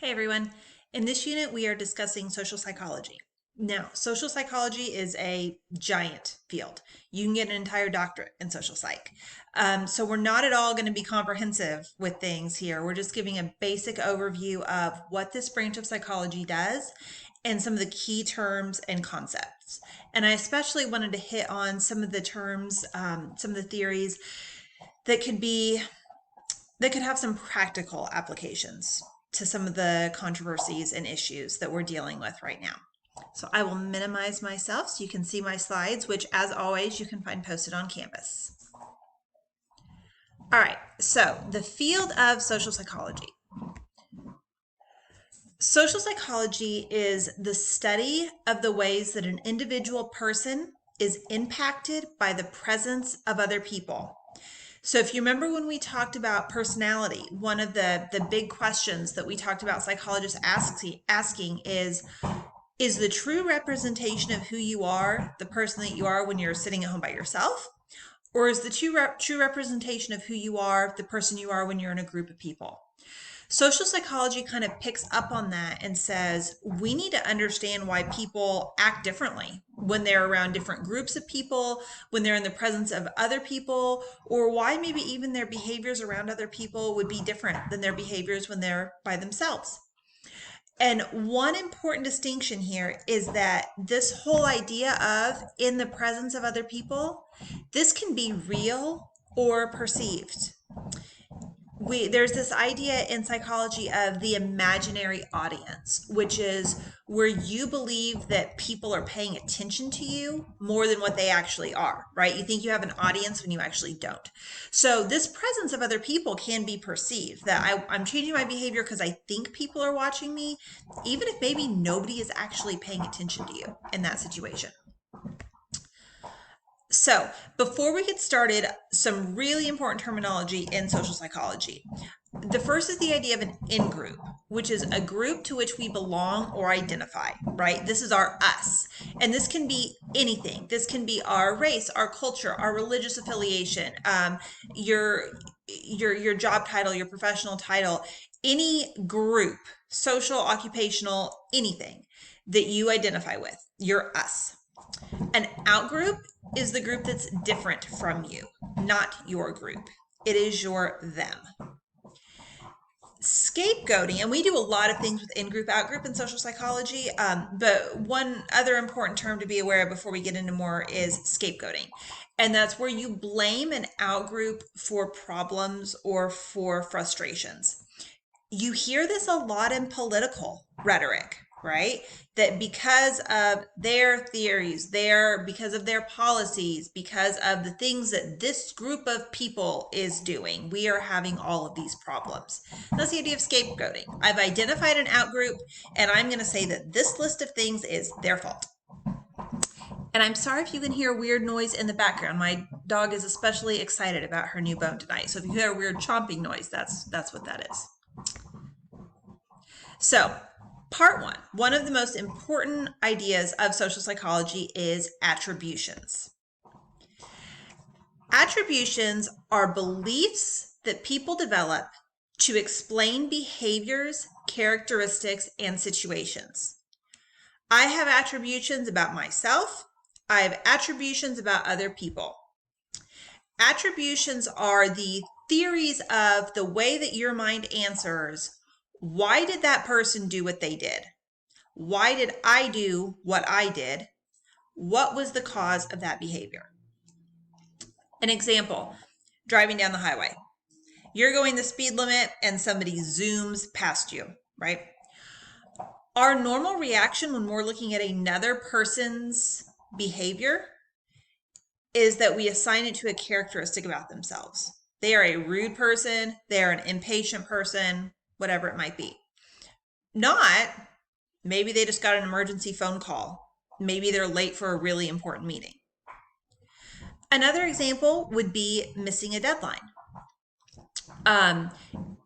Hey everyone. In this unit, we are discussing social psychology. Now, social psychology is a giant field. You can get an entire doctorate in social psych. So we're not at all going to be comprehensive with things here. We're just giving a basic overview of what this branch of psychology does and some of the key terms and concepts. And I especially wanted to hit on some of the terms, some of the theories that could have some practical applications to some of the controversies and issues that we're dealing with right now. So I will minimize myself so you can see my slides, which as always, you can find posted on Canvas. All right, so the field of social psychology. Social psychology is the study of the ways that an individual person is impacted by the presence of other people. So if you remember when we talked about personality, one of the big questions that we talked about psychologists asking is the true representation of who you are the person that you are when you're sitting at home by yourself? Or is the true representation of who you are the person you are when you're in a group of people? Social psychology kind of picks up on that and says we need to understand why people act differently when they're around different groups of people, when they're in the presence of other people, or why maybe even their behaviors around other people would be different than their behaviors when they're by themselves. And one important distinction here is that this whole idea of in the presence of other people, this can be real or perceived. There's this idea in psychology of the imaginary audience, which is where you believe that people are paying attention to you more than what they actually are, right? You think you have an audience when you actually don't. So this presence of other people can be perceived that I'm changing my behavior because I think people are watching me, even if maybe nobody is actually paying attention to you in that situation. So before we get started, some really important terminology in social psychology. The first is the idea of an in-group, which is a group to which we belong or identify, right? This is our us. And this can be anything. This can be our race, our culture, our religious affiliation, your job title, your professional title, any group, social, occupational, anything that you identify with, your us. An outgroup is the group that's different from you, not your group. It is your them. Scapegoating, and we do a lot of things with in-group, out-group in social psychology, but one other important term to be aware of before we get into more is scapegoating. And that's where you blame an out-group for problems or for frustrations. You hear this a lot in political rhetoric, right? That because of their theories, because of their policies, because of the things that this group of people is doing, we are having all of these problems. That's the idea of scapegoating. I've identified an outgroup, and I'm going to say that this list of things is their fault. And I'm sorry if you can hear weird noise in the background. My dog is especially excited about her new bone tonight. So if you hear a weird chomping noise, that's what that is. So, part one of the most important ideas of social psychology is attributions. Attributions are beliefs that people develop to explain behaviors, characteristics, and situations. I have attributions about myself. I have attributions about other people. Attributions are the theories of the way that your mind answers. Why did that person do what they did? Why did I do what I did? What was the cause of that behavior? An example, driving down the highway. You're going the speed limit and somebody zooms past you, right? Our normal reaction when we're looking at another person's behavior is that we assign it to a characteristic about themselves. They are a rude person, they are an impatient person, whatever it might be. Not, maybe they just got an emergency phone call. Maybe they're late for a really important meeting. Another example would be missing a deadline.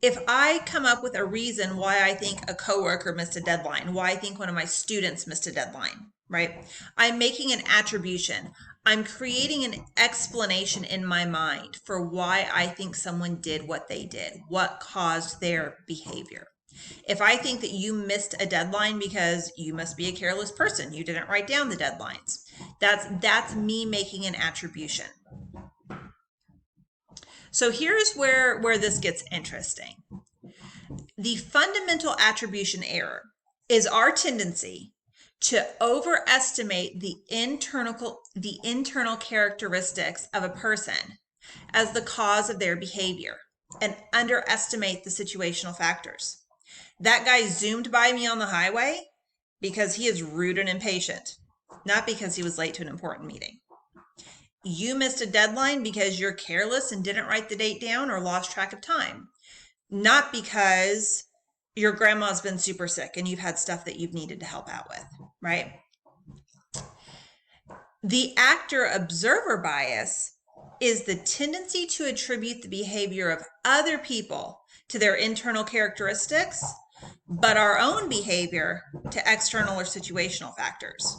If I come up with a reason why I think a coworker missed a deadline, why I think one of my students missed a deadline, right? I'm making an attribution. I'm creating an explanation in my mind for why I think someone did what they did, what caused their behavior. If I think that you missed a deadline because you must be a careless person, you didn't write down the deadlines, that's me making an attribution. So here's where this gets interesting. The fundamental attribution error is our tendency to overestimate the internal characteristics of a person as the cause of their behavior and underestimate the situational factors. That guy zoomed by me on the highway because he is rude and impatient, not because he was late to an important meeting. You missed a deadline because you're careless and didn't write the date down or lost track of time, not because your grandma's been super sick and you've had stuff that you've needed to help out with, right? The actor-observer bias is the tendency to attribute the behavior of other people to their internal characteristics, but our own behavior to external or situational factors.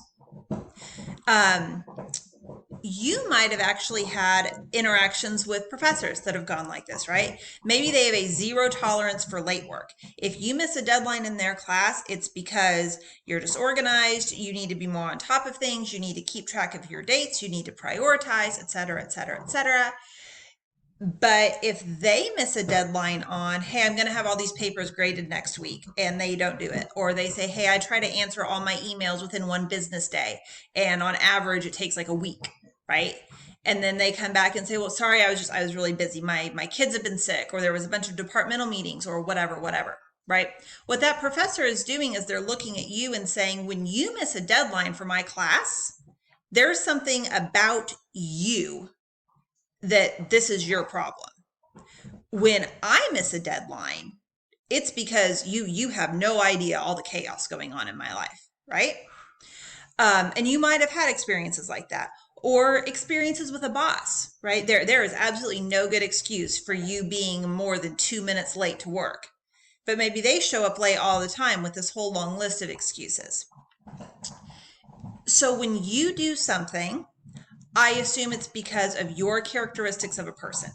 You might have actually had interactions with professors that have gone like this, right? Maybe they have a zero tolerance for late work. If you miss a deadline in their class, it's because you're disorganized, you need to be more on top of things, you need to keep track of your dates, you need to prioritize, et cetera, et cetera, et cetera. But if they miss a deadline on, hey, I'm going to have all these papers graded next week, and they don't do it, or they say, hey, I try to answer all my emails within one business day, and on average it takes like a week, right? And then they come back and say, well, sorry, I was really busy. My kids have been sick, or there was a bunch of departmental meetings, or whatever, right? What that professor is doing is they're looking at you and saying, when you miss a deadline for my class, there's something about you that this is your problem. When I miss a deadline, it's because you have no idea all the chaos going on in my life, right? And you might have had experiences like that, or experiences with a boss, right? There is absolutely no good excuse for you being more than 2 minutes late to work, but maybe they show up late all the time with this whole long list of excuses. So when you do something, I assume it's because of your characteristics of a person.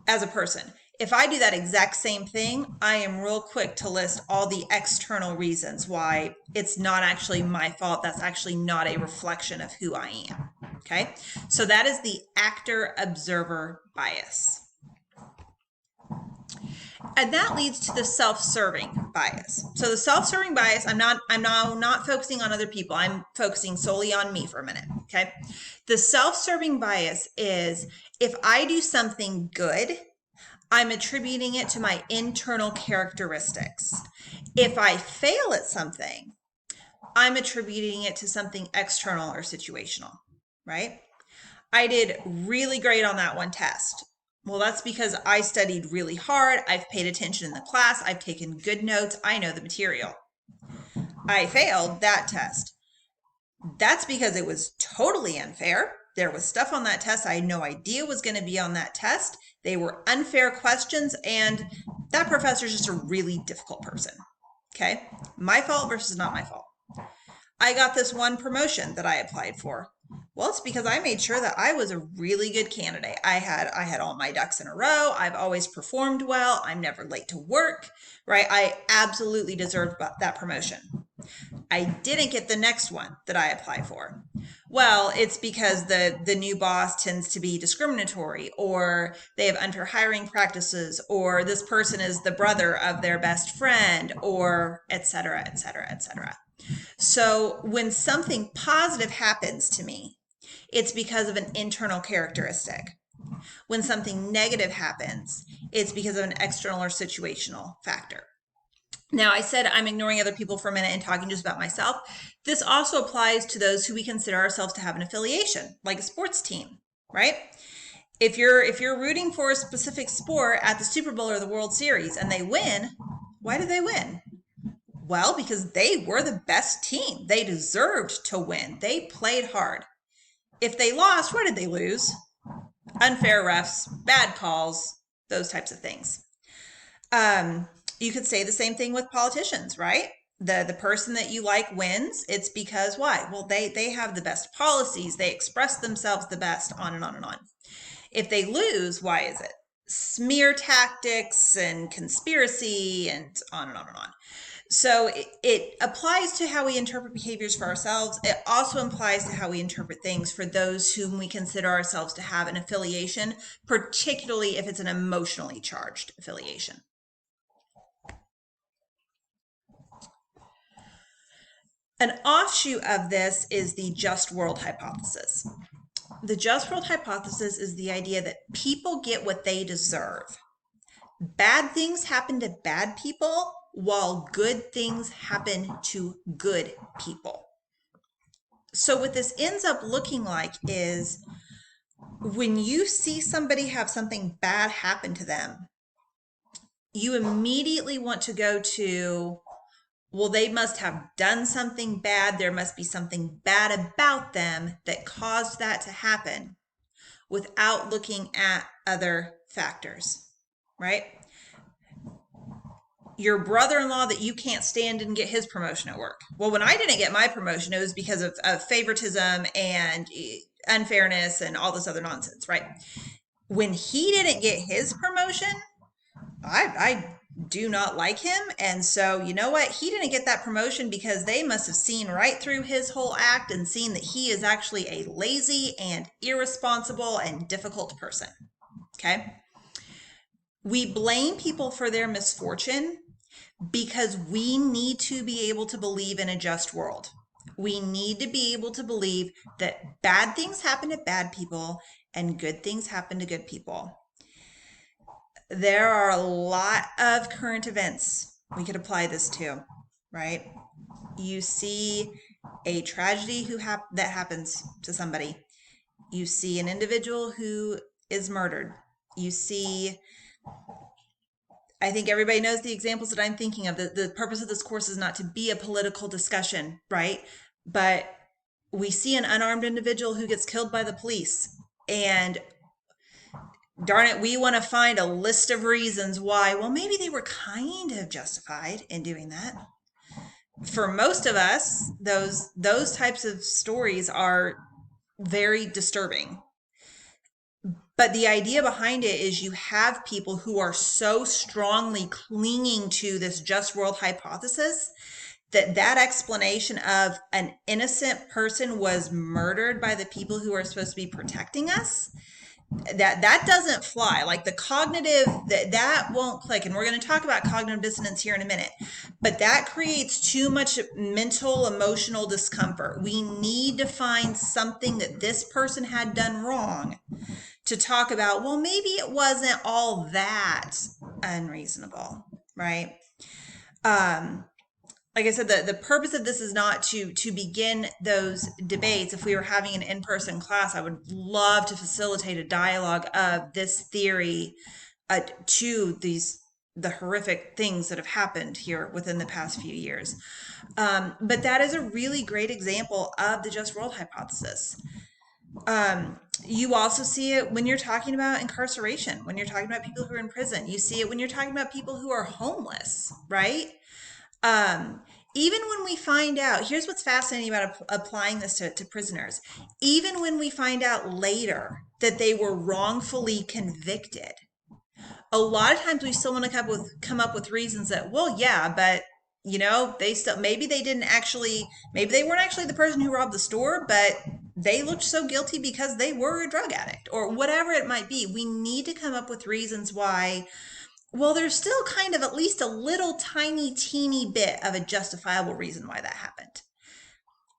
As a person, if I do that exact same thing, I am real quick to list all the external reasons why it's not actually my fault. That's actually not a reflection of who I am. Okay, so that is the actor-observer bias. And that leads to the self-serving bias. So the self-serving bias, I'm now not focusing on other people. I'm focusing solely on me for a minute, okay? The self-serving bias is if I do something good, I'm attributing it to my internal characteristics. If I fail at something, I'm attributing it to something external or situational, right? I did really great on that one test. Well, that's because I studied really hard. I've paid attention in the class. I've taken good notes. I know the material. I failed that test. That's because it was totally unfair. There was stuff on that test I had no idea was going to be on that test. They were unfair questions, and that professor is just a really difficult person. Okay? My fault versus not my fault. I got this one promotion that I applied for. Well, it's because I made sure that I was a really good candidate. I had all my ducks in a row. I've always performed well. I'm never late to work, right? I absolutely deserved that promotion. I didn't get the next one that I applied for. Well, it's because the new boss tends to be discriminatory, or they have unfair hiring practices, or this person is the brother of their best friend, or et cetera, et cetera, et cetera. So when something positive happens to me, it's because of an internal characteristic. When something negative happens, it's because of an external or situational factor. Now, I said I'm ignoring other people for a minute and talking just about myself. This also applies to those who we consider ourselves to have an affiliation, like a sports team, right? If you're rooting for a specific sport at the Super Bowl or the World Series and they win, why did they win? Well, because they were the best team. They deserved to win. They played hard. If they lost, why did they lose? Unfair refs, bad calls, those types of things. You could say the same thing with politicians, right? The person that you like wins. It's because why? Well, they have the best policies. They express themselves the best, on and on and on. If they lose, why is it? smear tactics and conspiracy and on and on and on. So it applies to how we interpret behaviors for ourselves. It also applies to how we interpret things for those whom we consider ourselves to have an affiliation, particularly if it's an emotionally charged affiliation. An offshoot of this is the just world hypothesis. The just world hypothesis is the idea that people get what they deserve. Bad things happen to bad people while good things happen to good people. So what this ends up looking like is when you see somebody have something bad happen to them, you immediately want to go to, well, they must have done something bad. There must be something bad about them that caused that to happen, without looking at other factors, right? Your brother-in-law that you can't stand didn't get his promotion at work. Well, when I didn't get my promotion, it was because of favoritism and unfairness and all this other nonsense, right? When he didn't get his promotion, I do not like him. And so, you know what? He didn't get that promotion because they must have seen right through his whole act and seen that he is actually a lazy and irresponsible and difficult person. Okay? We blame people for their misfortune because we need to be able to believe in a just world. We need to be able to believe that bad things happen to bad people and good things happen to good people. There are a lot of current events we could apply this to, right? You see a tragedy that happens to somebody. You see an individual who is murdered. You see, I think everybody knows the examples that I'm thinking of. The purpose of this course is not to be a political discussion, right? But we see an unarmed individual who gets killed by the police, and darn it, we want to find a list of reasons why. Well, maybe they were kind of justified in doing that. For most of us, those types of stories are very disturbing. But the idea behind it is you have people who are so strongly clinging to this just world hypothesis that explanation of an innocent person was murdered by the people who are supposed to be protecting us, that doesn't fly. Like the cognitive, that won't click. And we're going to talk about cognitive dissonance here in a minute, but that creates too much mental, emotional discomfort. We need to find something that this person had done wrong to talk about, well, maybe it wasn't all that unreasonable, right? Like I said, the purpose of this is not to begin those debates. If we were having an in-person class, I would love to facilitate a dialogue of this theory to the horrific things that have happened here within the past few years. But that is a really great example of the just world hypothesis. You also see it when you're talking about incarceration, when you're talking about people who are in prison. You see it when you're talking about people who are homeless, right? Even when we find out, here's what's fascinating about applying this to prisoners. Even when we find out later that they were wrongfully convicted, a lot of times we still want to come up with reasons that, well, yeah, but you know, maybe they weren't actually the person who robbed the store, but they looked so guilty because they were a drug addict or whatever it might be. We need to come up with reasons why, well, there's still kind of at least a little tiny, teeny bit of a justifiable reason why that happened.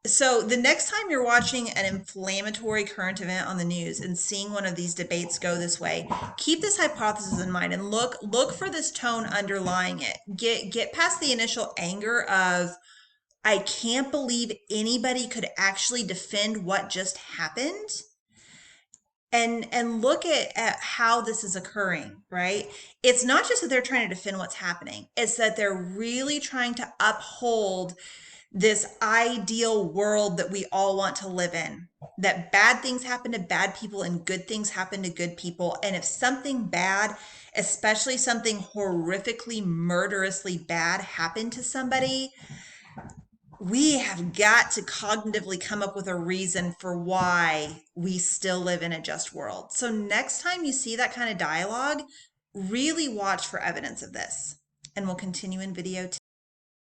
So the next time you're watching an inflammatory current event on the news and seeing one of these debates go this way, keep this hypothesis in mind and look for this tone underlying it. Get past the initial anger of, I can't believe anybody could actually defend what just happened. And look at how this is occurring, right? It's not just that they're trying to defend what's happening. It's that they're really trying to uphold this ideal world that we all want to live in, that bad things happen to bad people and good things happen to good people. And if something bad, especially something horrifically, murderously bad happened to somebody, we have got to cognitively come up with a reason for why we still live in a just world. So next time you see that kind of dialogue, really watch for evidence of this. And we'll continue in video 2.